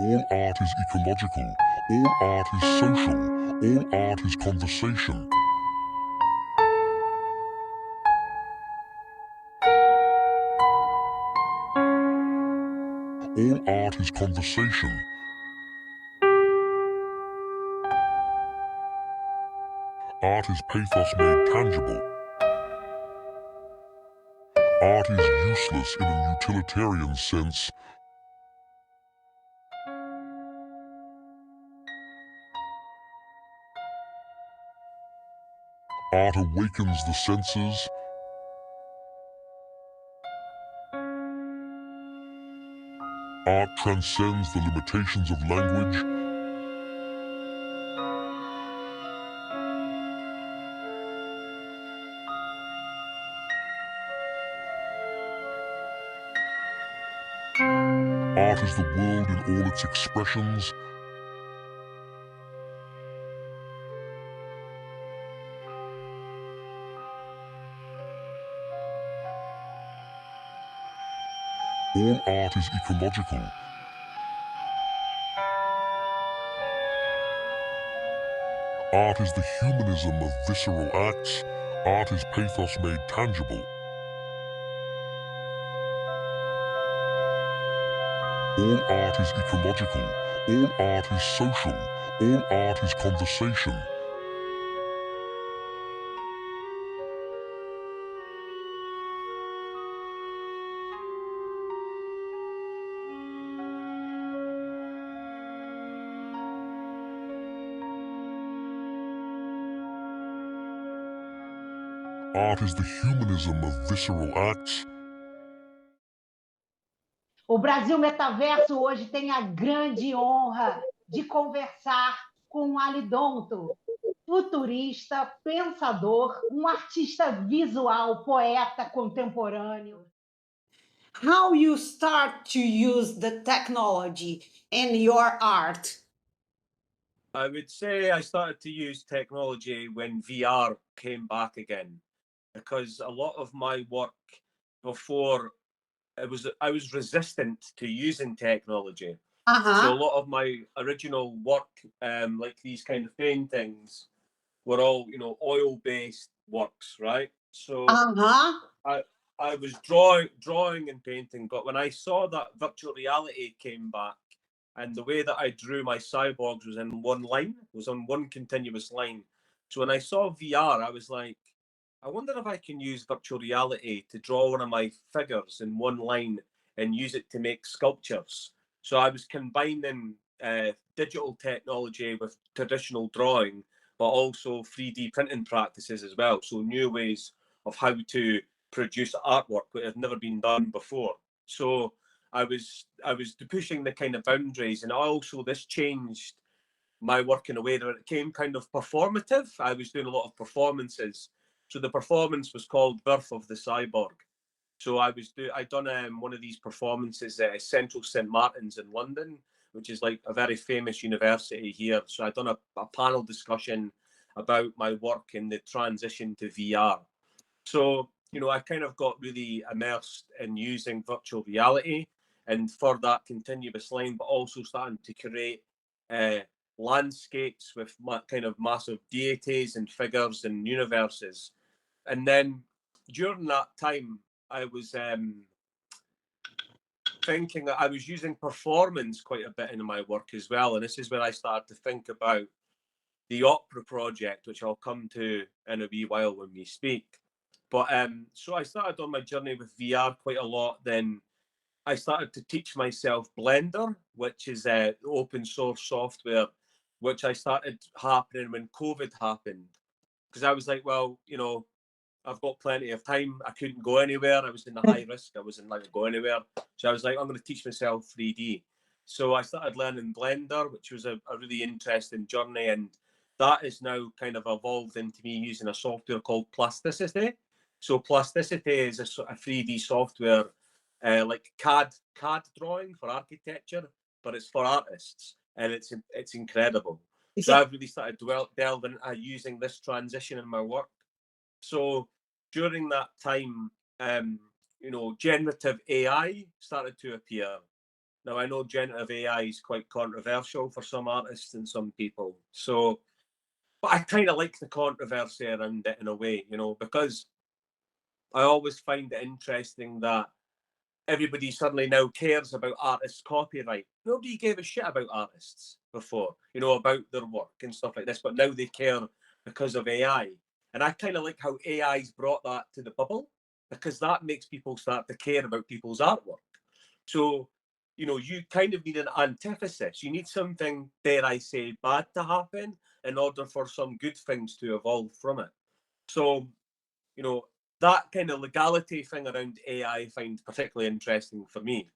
All art is ecological. All art is social. All art is conversation. All art is conversation. Art is pathos made tangible. Art is useless in a utilitarian sense. Art awakens the senses. Art transcends the limitations of language. Art is the world in all its expressions. All art is ecological. Art is the humanism of visceral acts. Art is pathos made tangible. All art is ecological. All art is social. All art is conversation. Art is the humanism of visceral acts. O Brasil Metaverso hoje tem a grande honra de conversar com Hallidonto, futurista, pensador, artista visual, poeta contemporâneo. How you start to use the technology in your art? I would say I started to use technology when VR came back again, because a lot of my work before I was resistant to using technology. So a lot of my original work, like these kind of paintings, were all oil-based works, right? So I was drawing and painting, but when I saw that virtual reality came back, and the way that I drew my cyborgs was in one line, was on one continuous line. So when I saw VR, I was like, I wonder if I can use virtual reality to draw one of my figures in one line and use it to make sculptures. So I was combining digital technology with traditional drawing, but also 3D printing practices as well. So new ways of how to produce artwork that had never been done before. So I was pushing the kind of boundaries, and also this changed my work in a way that it became kind of performative. I was doing a lot of performances. So the performance was called Birth of the Cyborg. So I done one of these performances at Central St Martin's in London, which is like a very famous university here. So I done a panel discussion about my work in the transition to VR. So I kind of got really immersed in using virtual reality, and for that continuous line, but also starting to create landscapes with kind of massive deities and figures and universes. And then during that time, I was thinking that I was using performance quite a bit in my work as well. And this is where I started to think about the opera project, which I'll come to in a wee while when we speak. But so I started on my journey with VR quite a lot. Then I started to teach myself Blender, which is open source software, which I started happening when COVID happened. Because I was like, well, I've got plenty of time. I couldn't go anywhere. I was in the high risk. I wasn't allowed to go anywhere. So I was like, I'm going to teach myself 3D. So I started learning Blender, which was a really interesting journey. And that is now kind of evolved into me using a software called Plasticity. So Plasticity is a 3D software like CAD drawing for architecture, but it's for artists, and it's incredible. So I've really started delving using this transition in my work. So during that time, generative AI started to appear, Now, I know generative AI is quite controversial for some artists and some people. So, but I kind of like the controversy around it in a way, you know, because I always find it interesting that everybody suddenly now cares about artists' copyright. Nobody gave a shit about artists before, you know, about their work and stuff like this, but now they care because of AI. And I kind of like how AI's brought that to the bubble, because that makes people start to care about people's artwork. So, you know, you kind of need an antithesis. You need something, dare I say, bad to happen in order for some good things to evolve from it. So, you know, that kind of legality thing around AI I find particularly interesting for me.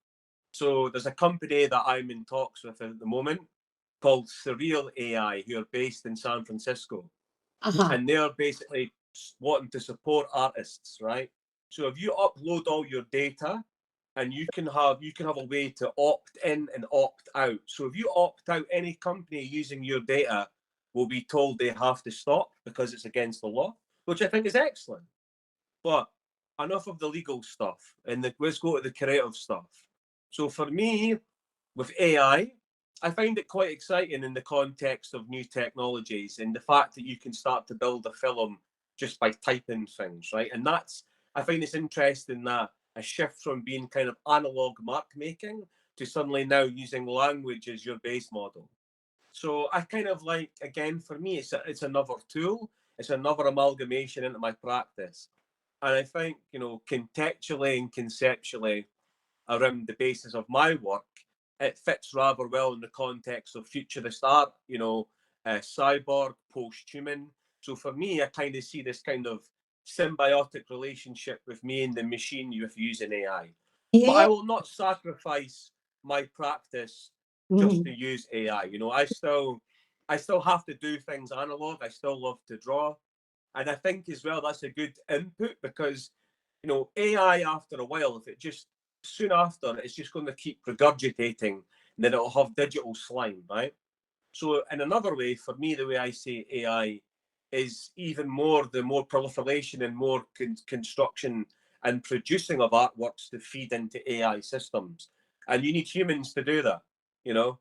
So there's a company that I'm in talks with at the moment called Surreal AI, who are based in San Francisco. And they're basically wanting to support artists, right? So if you upload all your data, and you can have a way to opt in and opt out. So if you opt out, any company using your data will be told they have to stop because it's against the law, which I think is excellent. But enough of the legal stuff, and let's go to the creative stuff. So for me, with AI, I find it quite exciting in the context of new technologies and the fact that you can start to build a film just by typing things, right? And I find it's interesting that a shift from being kind of analog mark making to suddenly now using language as your base model. So I kind of like, again, for me, it's another tool. It's another amalgamation into my practice. And I think, you know, contextually and conceptually around the basis of my work, it fits rather well in the context of futurist art, you know, cyborg, post-human. So for me, I kind of see this kind of symbiotic relationship with me and the machine with using AI. But I will not sacrifice my practice just to use AI. You know, I still have to do things analog. I still love to draw. And I think as well that's a good input because, you know, AI after a while, if it just soon after, it's just going to keep regurgitating and then it'll have digital slime, right? So in another way, for me, the way I say AI is even more the more proliferation and more construction and producing of artworks to feed into AI systems. And you need humans to do that, you know?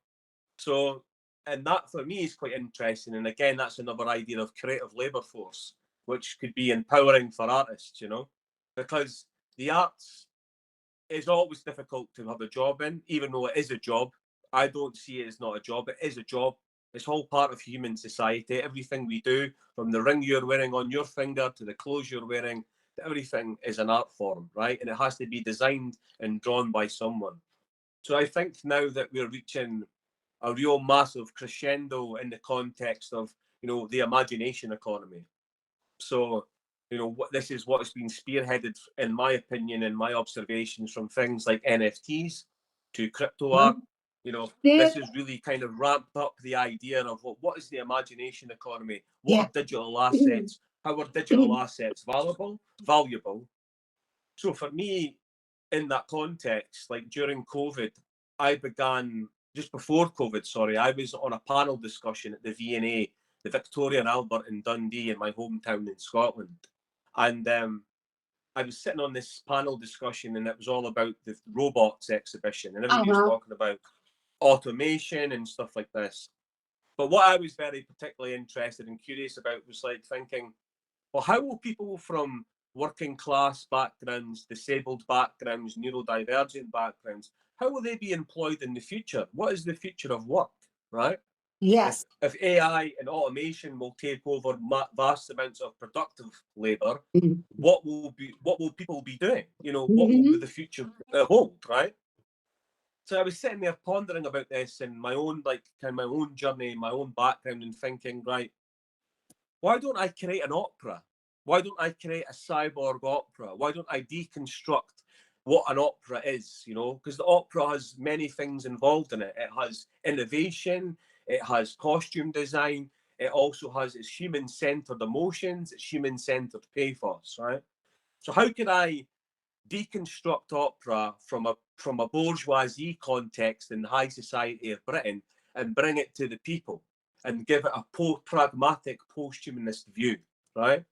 So, and that for me is quite interesting. And again, that's another idea of creative labor force, which could be empowering for artists, you know, because the arts is always difficult to have a job in, even though it is a job. I don't see it as not a job. It is a job. It's all part of human society. Everything we do, from the ring you're wearing on your finger to the clothes you're wearing, everything is an art form, right? And it has to be designed and drawn by someone. So I think now that we're reaching a real massive crescendo in the context of, you know, the imagination economy. So, you know, this is what has been spearheaded, in my opinion, and my observations from things like NFTs to crypto art. You know, this has really kind of ramped up the idea of what is the imagination economy? What are digital assets? How are digital assets valuable? So for me, in that context, like during COVID, I began just before COVID, sorry, I was on a panel discussion at the V&A, the Victoria and Albert in Dundee, in my hometown in Scotland. And I was sitting on this panel discussion, and it was all about the robots exhibition, and everybody was talking about automation and stuff like this. But what I was very particularly interested and curious about was like thinking, well, how will people from working class backgrounds, disabled backgrounds, neurodivergent backgrounds, how will they be employed in the future? What is the future of work, right? Yes. If AI and automation will take over vast amounts of productive labor, what will people be doing? You know, what will the future hold, right? So I was sitting there pondering about this and my own my own journey, my own background, and thinking, right, why don't I create an opera? Why don't I create a cyborg opera? Why don't I deconstruct what an opera is? You know, because the opera has many things involved in it. It has innovation, it has costume design, it also has its human-centered emotions, its human-centered pathos, right? So how could I deconstruct opera from a bourgeoisie context in the high society of Britain and bring it to the people and give it a pragmatic post-humanist view, right?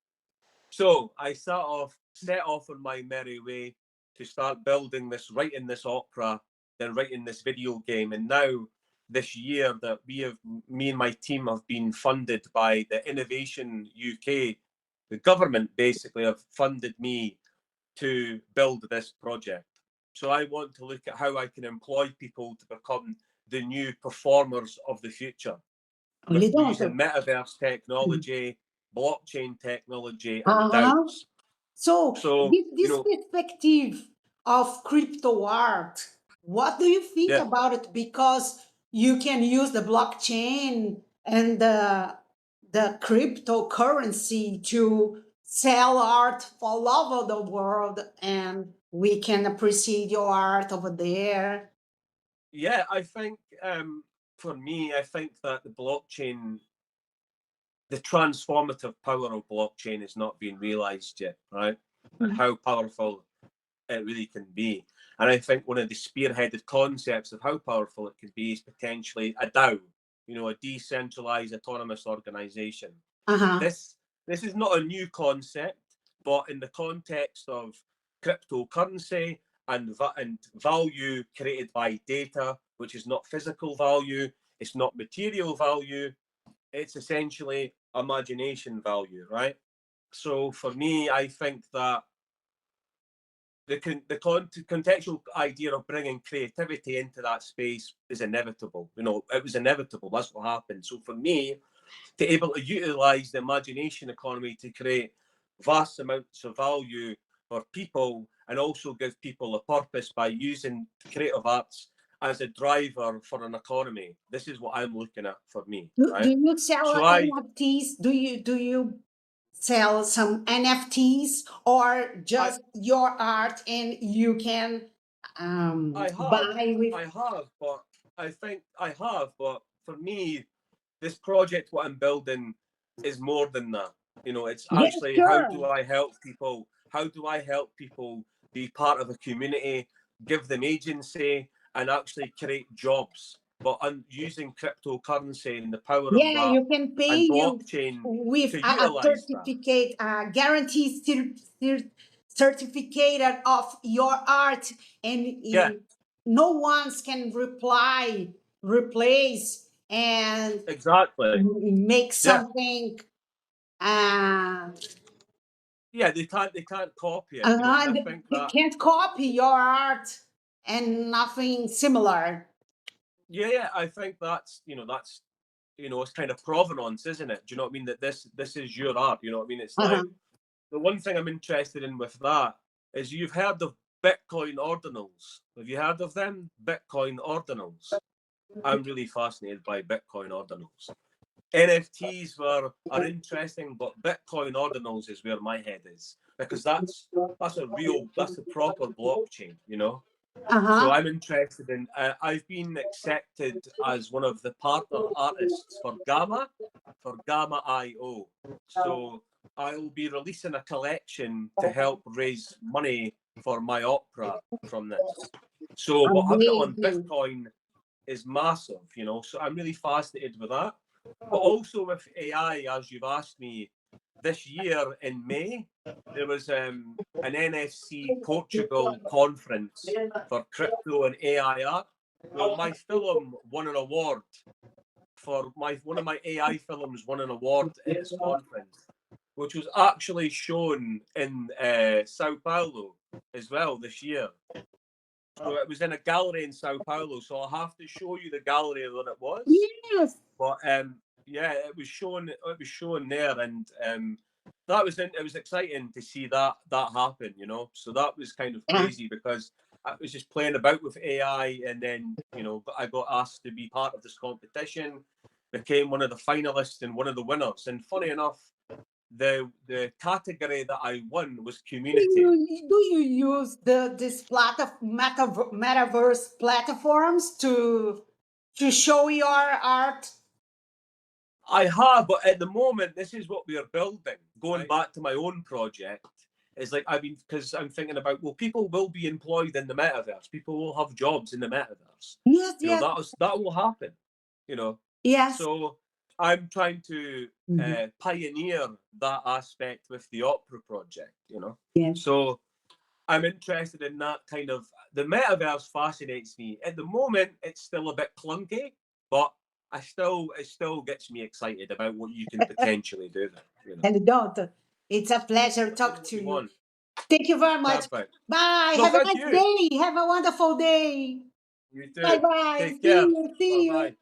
So I set off on my merry way to start building writing this opera than writing this video game. And now this year that me and my team have been funded by the Innovation UK, the government basically have funded me to build this project. So I want to look at how I can employ people to become the new performers of the future with using metaverse technology, blockchain technology, and DAOs. So this you know, perspective of crypto art, what do you think about it? Because you can use the blockchain and the cryptocurrency to sell art all over the world, and we can appreciate your art over there. Yeah, I think for me, I think that the blockchain, the transformative power of blockchain is not being realized yet, right? And how powerful it really can be. And I think one of the spearheaded concepts of how powerful it could be is potentially a DAO, you know, a decentralized autonomous organization. This is not a new concept, but in the context of cryptocurrency and value created by data, which is not physical value, it's not material value, it's essentially imagination value, right? So for me, I think that the contextual idea of bringing creativity into that space is inevitable. You know, it was inevitable. That's what happened. So for me, to able to utilize the imagination economy to create vast amounts of value for people and also give people a purpose by using creative arts as a driver for an economy. This is what I'm looking at for me. Right? Do you sell NFTs? Do you sell some NFTs or just your art and you can buy with? I have, but I think I have, but for me, this project, what I'm building, is more than that. You know, it's actually how do I help people? How do I help people be part of a community, give them agency, and actually create jobs? But using cryptocurrency and the power of that, you can pay and blockchain with to a utilize certificate, guarantee certificate of your art, and no one can replace, and exactly make something. They can't copy it. You know, and I think they can't copy your art and nothing similar. Yeah, I think that's it's kind of provenance, isn't it? Do you know what I mean? That this is your art. You know what I mean? It's like the one thing I'm interested in with that is you've heard of Bitcoin ordinals. Have you heard of them? Bitcoin ordinals. I'm really fascinated by Bitcoin ordinals. NFTs are interesting, but Bitcoin ordinals is where my head is, because that's a proper blockchain, you know. So I'm interested in. I've been accepted as one of the partner artists for Gamma IO. So I'll be releasing a collection to help raise money for my opera from this. So what I've got on Bitcoin is massive, you know. So I'm really fascinated with that. But also with AI, as you've asked me, this year in May, there was an NFC Portugal conference for crypto and AI art. Well, my film won an award for one of my AI films won an award at this conference, which was actually shown in Sao Paulo as well this year. So it was in a gallery in Sao Paulo. So I'll have to show you the gallery that it was. Yes. But it was shown there, and it was exciting to see that happen, you know. So that was kind of crazy because I was just playing about with AI, and then I got asked to be part of this competition, became one of the finalists and one of the winners. And funny enough, the category that I won was community. Do you use this metaverse platforms to show your art? I have, but at the moment, this is what we are building. Going back to my own project, is like because I'm thinking about, well, people will be employed in the metaverse. People will have jobs in the metaverse. Yes, that will happen. You know. Yes. So I'm trying to pioneer that aspect with the opera project. You know. Yes. So I'm interested in that kind of, the metaverse fascinates me. At the moment, it's still a bit clunky, but it still gets me excited about what you can potentially do there. You know. Hallidonto, it's a pleasure to talk to you. Thank you very much. Perfect. Bye. No, Have a thank nice you. day. Have a wonderful day. You too. Bye bye. Take care. See you. See Bye-bye. you.